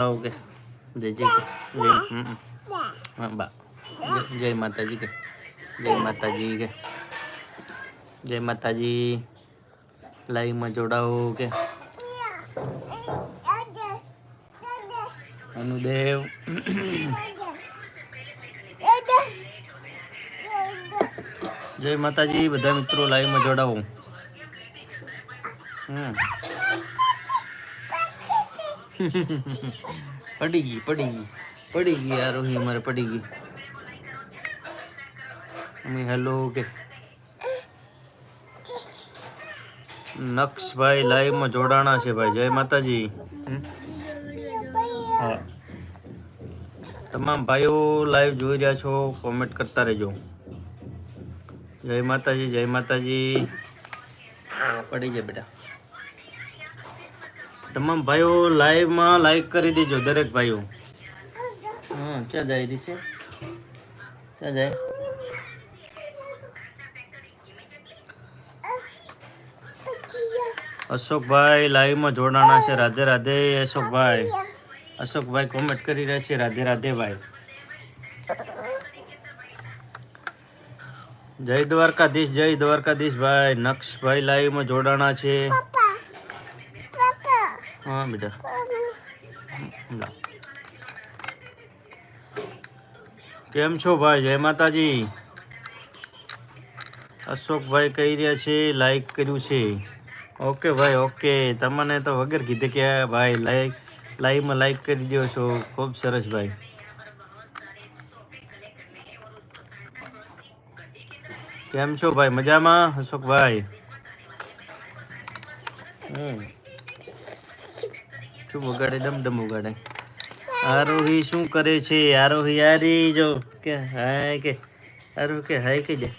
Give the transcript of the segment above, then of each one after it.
okay जय जय जय हाँ बा जय माता जी के जय माता जी के जय माता जी लाइव में जोड़ाओ के अनुदेव जय माता जी बधा मित्रों लाइव में जोड़ाओ पड़ी गई यार वही हमारे पड़ी गई हमें हेलो के नक्श भाई लाइव में जोड़ाना है भाई जय माता जी हाँ तमाम भाईओ लाइव જોઈ રહ્યા છો કોમેન્ટ કરતા રહેજો જય માતાજી પડી જાય બેટા તમામ ભાઈઓ લાઈવ માં લાઈક કરી દેજો દરેક ભાઈઓ હા ક્યાં જાય રહી છે ક્યાં જાય अशोक भाई लाइव में जोड़ाना है राधे राधे अशोक भाई कॉमेंट करी रहे छे राधे राधे भाई जय द्वारकाधीश भाई नक्श भाई लाइव में जोड़ाना है हाँ बेटा केम छो भाई जय माता जी अशोक भाई कही रहा छे लाइक कर्यु छे ओके भाई ओके तमने तो वगैरह कीधे के भाई लाइव में लाइक कर दियो छो खूब सरस भाई केम छो भाई मजा में अशोक भाई शू वगाड़े डम वगाड़े आरोही शू करे छे आरोही यारी जो के आरोही के हाय के जे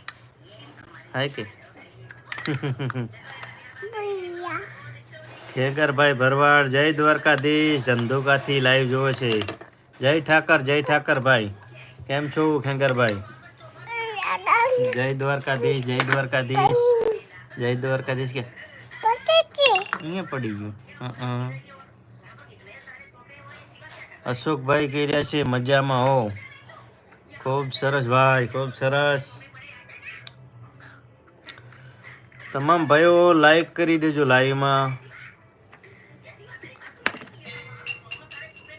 हाय के खेगर भाई भरवाड़ जय द्वारकाधीश धंधोका थी लाइव जोवे छे जय ठाकर भाई केम छो खेगर भाई जय द्वारकाधीश के अहीं पड़ी गयो अशोक भाई कह रहा छे मजा में हो खूब सरस भाई खूब सरस तमाम भाईओ लाइक करी देजो लाइव में